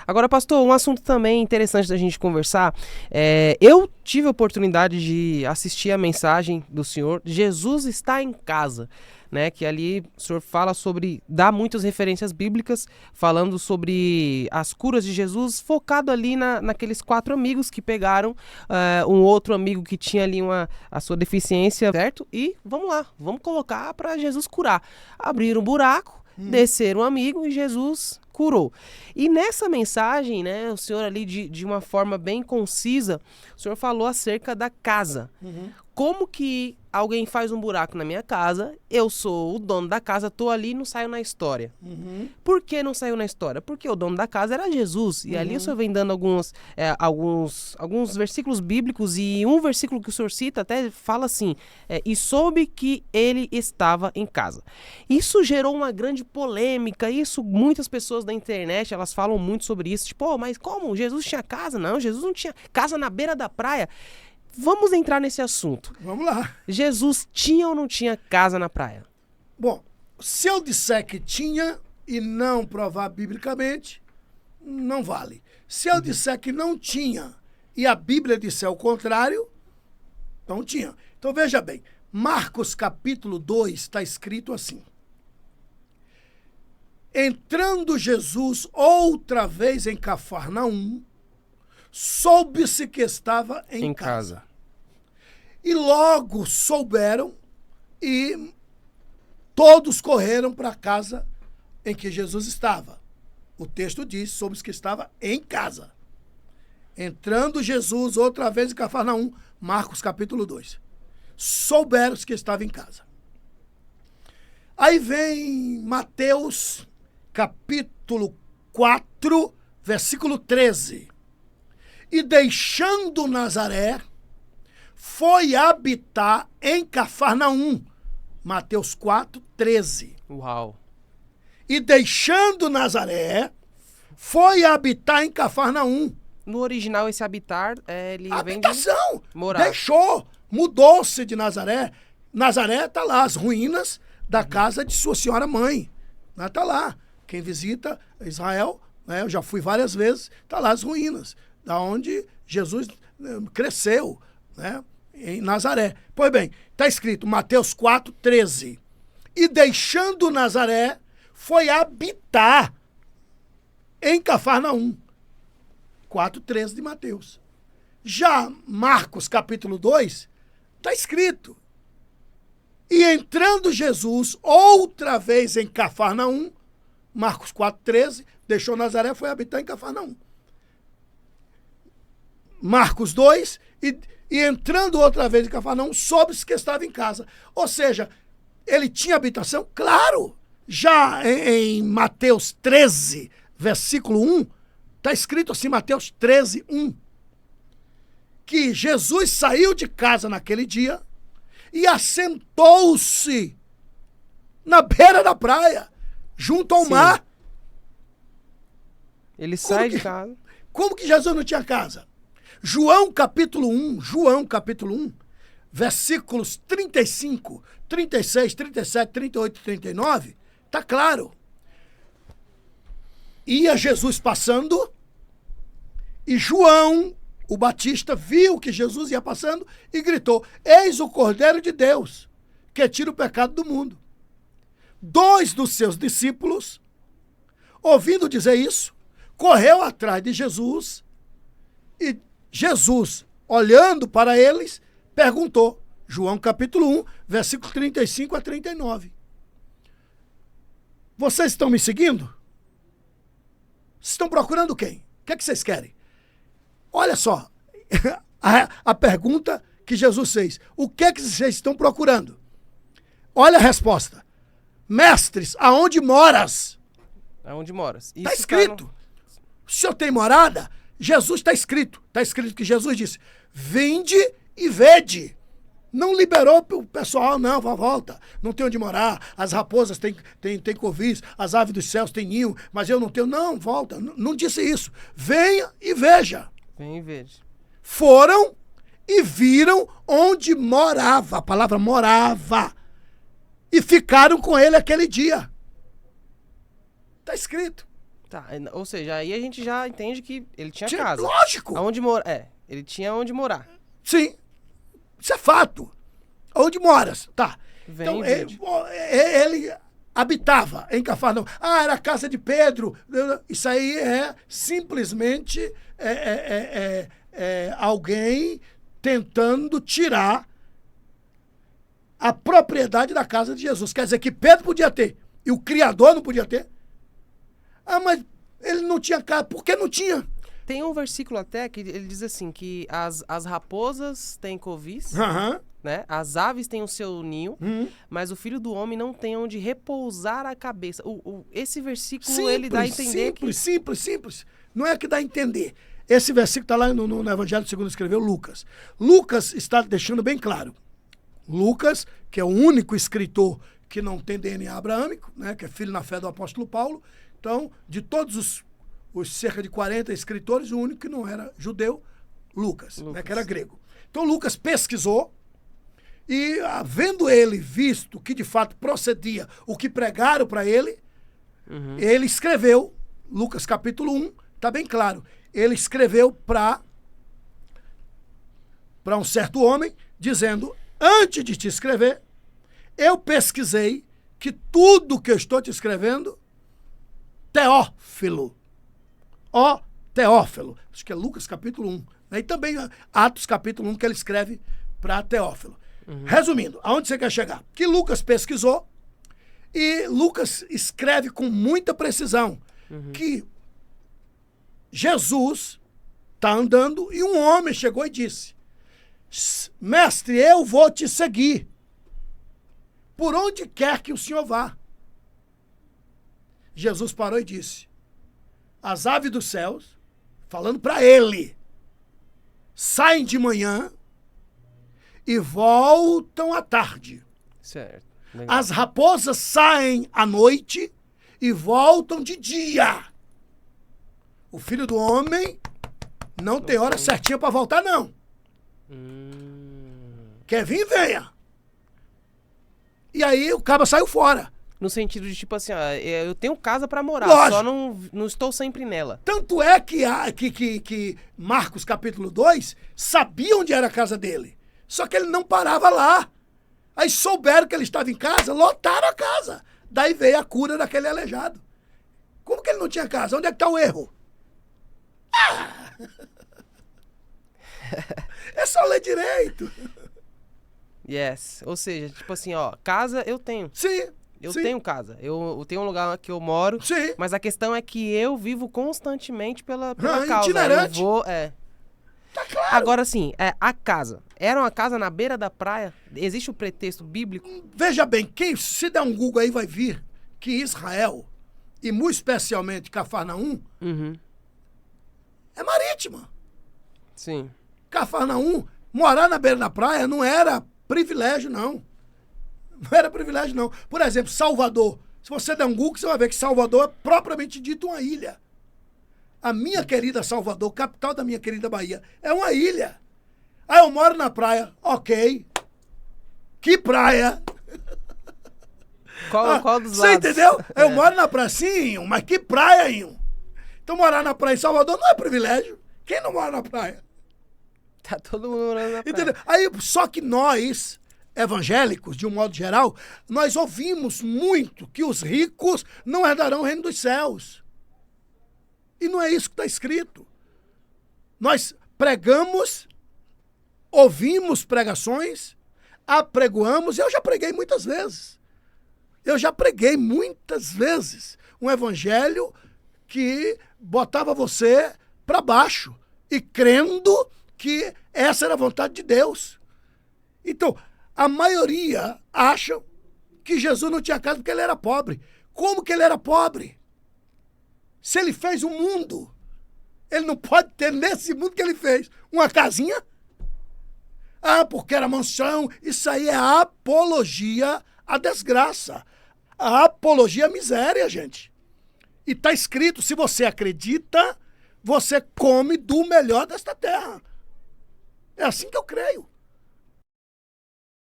Agora, pastor, um assunto também interessante da gente conversar. Eu tive a oportunidade de assistir a mensagem do senhor, Jesus está em casa, né? Que ali o senhor fala sobre, dá muitas referências bíblicas, falando sobre as curas de Jesus, focado ali naqueles 4 amigos que pegaram um outro amigo que tinha ali a sua deficiência, certo? E vamos lá, vamos colocar para Jesus curar. Abriram um buraco, desceram um amigo e Jesus curou. E nessa mensagem, né, o senhor ali de uma forma bem concisa, o senhor falou acerca da casa. Como que alguém faz um buraco na minha casa, eu sou o dono da casa, tô ali e não saio na história. Por que não saiu na história? Porque o dono da casa era Jesus. E ali o senhor vem dando alguns versículos bíblicos, e um versículo que o senhor cita até fala assim, e soube que ele estava em casa. Isso gerou uma grande polêmica, muitas pessoas da internet, elas falam muito sobre isso, tipo, mas como? Jesus tinha casa? Não, Jesus não tinha casa na beira da praia. Vamos entrar nesse assunto. Vamos lá. Jesus tinha ou não tinha casa na praia? Bom, se eu disser que tinha e não provar biblicamente, não vale. Se eu disser que não tinha e a Bíblia disser o contrário, não tinha. Então veja bem, Marcos capítulo 2 está escrito assim. Entrando Jesus outra vez em Cafarnaum, soube-se que estava em casa. E logo souberam e todos correram para a casa em que Jesus estava. O texto diz, soube-se que estava em casa. Entrando Jesus outra vez em Cafarnaum, Marcos capítulo 2. Souberam-se que estava em casa. Aí vem Mateus capítulo 4, versículo 13. E deixando Nazaré, foi habitar em Cafarnaum. Mateus 4, 13. Uau. E deixando Nazaré, foi habitar em Cafarnaum. No original, esse habitar, ele vem de habitação. morar. Deixou, mudou-se de Nazaré. Nazaré está lá, as ruínas da casa de sua senhora mãe. Está lá. Quem visita Israel, né, eu já fui várias vezes, está lá as ruínas, da onde Jesus cresceu, né, em Nazaré. Pois bem, está escrito Mateus 4, 13. E deixando Nazaré, foi habitar em Cafarnaum. 4, 13 de Mateus. Já Marcos capítulo 2, está escrito. E entrando Jesus outra vez em Cafarnaum, Marcos 4, 13, deixou Nazaré, foi habitar em Cafarnaum. Marcos 2, e entrando outra vez em Cafarnaum, soube-se que estava em casa. Ou seja, ele tinha habitação? Claro! Já em Mateus 13, versículo 1, está escrito assim, Mateus 13, 1, que Jesus saiu de casa naquele dia e assentou-se na beira da praia, junto ao mar. Ele sai de casa. Como que Jesus não tinha casa? João capítulo 1, versículos 35, 36, 37, 38 e 39, está claro. Ia Jesus passando e João, o Batista, viu que Jesus ia passando e gritou, eis o Cordeiro de Deus, que tira o pecado do mundo. 2 dos seus discípulos, ouvindo dizer isso, correu atrás de Jesus e Jesus, olhando para eles, perguntou, João capítulo 1, versículo 35 a 39. Vocês estão me seguindo? Vocês estão procurando quem? O que é que vocês querem? Olha só, a pergunta que Jesus fez. O que é que vocês estão procurando? Olha a resposta. Mestres, aonde moras? Aonde moras? Está escrito. O senhor tem morada? Jesus está escrito. Está escrito que Jesus disse, vinde e vede. Não liberou o pessoal, não, volta. Não tem onde morar, as raposas têm covis, as aves dos céus têm ninho, mas eu não tenho. Não, volta. Não disse isso. Venha e veja. Venha e veja. Foram e viram onde morava. A palavra morava. E ficaram com ele aquele dia. Está escrito. Tá, ou seja, aí a gente já entende que ele tinha casa. Lógico! Aonde mora? Ele tinha onde morar. Sim, isso é fato. Onde moras? Tá. Então, ele habitava em Cafarnaum. Ah, era a casa de Pedro. Isso aí é simplesmente alguém tentando tirar a propriedade da casa de Jesus. Quer dizer que Pedro podia ter e o Criador não podia ter. Ah, mas ele não tinha casa. Por que não tinha? Tem um versículo até que ele diz assim, que as raposas têm covis, né? As aves têm o seu ninho, mas o filho do homem não tem onde repousar a cabeça. Esse versículo, simples, ele dá a entender simples. Não é que dá a entender. Esse versículo está lá no Evangelho segundo escreveu Lucas. Lucas está deixando bem claro. Lucas, que é o único escritor que não tem DNA abraâmico, né, que é filho na fé do apóstolo Paulo. Então, de todos os cerca de 40 escritores, o único que não era judeu, Lucas. Né, que era grego. Então, Lucas pesquisou e, havendo ele visto que de fato procedia o que pregaram para ele, ele escreveu, Lucas capítulo 1, está bem claro, ele escreveu para um certo homem, dizendo: antes de te escrever, eu pesquisei que tudo que eu estou te escrevendo, Teófilo. Teófilo. Acho que é Lucas capítulo 1. E também Atos capítulo 1, que ele escreve para Teófilo. Resumindo, aonde você quer chegar? Que Lucas pesquisou e Lucas escreve com muita precisão que Jesus está andando e um homem chegou e disse: mestre, eu vou te seguir por onde quer que o senhor vá. Jesus parou e disse: as aves dos céus, falando para ele, saem de manhã e voltam à tarde. Certo. Legal. As raposas saem à noite e voltam de dia. O filho do homem não tem hora certinha para voltar, não. Quer vir, venha. E aí o cabo saiu fora. No sentido de, tipo assim, eu tenho casa pra morar, Lógico. só não estou sempre nela. Tanto é que Marcos capítulo 2 sabia onde era a casa dele. Só que ele não parava lá. Aí souberam que ele estava em casa, lotaram a casa. Daí veio a cura daquele aleijado. Como que ele não tinha casa? Onde é que está o erro? É só ler direito. Yes. Ou seja, tipo assim, casa eu tenho. Sim. Eu tenho casa. Eu tenho um lugar que eu moro. Sim. Mas a questão é que eu vivo constantemente pela causa. Itinerante. Eu vou, Tá claro. Agora sim, a casa. Era uma casa na beira da praia? Existe o pretexto bíblico? Veja bem, quem se der um Google aí vai vir que Israel, e muito especialmente Cafarnaum, é marítima. Sim. Cafarnaum, morar na beira da praia não era privilégio, não. Não era privilégio, não. Por exemplo, Salvador. Se você der um Google, você vai ver que Salvador é propriamente dito uma ilha. A minha querida Salvador, capital da minha querida Bahia, é uma ilha. Aí eu moro na praia. Ok. Que praia? Qual dos você lados? entendeu? Eu moro na praia, sim, mas que praia, Inho? Então morar na praia em Salvador não é privilégio. Quem não mora na praia? Tá todo mundo morando na praia. Entendeu? Aí, só que nós, evangélicos, de um modo geral, nós ouvimos muito que os ricos não herdarão o reino dos céus. E não é isso que está escrito. Nós pregamos, ouvimos pregações, apregoamos, e eu já preguei muitas vezes. Um evangelho que botava você para baixo e crendo que essa era a vontade de Deus. Então, a maioria acham que Jesus não tinha casa porque ele era pobre. Como que ele era pobre? Se ele fez o mundo, ele não pode ter nesse mundo que ele fez uma casinha? Ah, porque era mansão. Isso aí é a apologia à desgraça. A apologia à miséria, gente. E está escrito, se você acredita, você come do melhor desta terra. É assim que eu creio.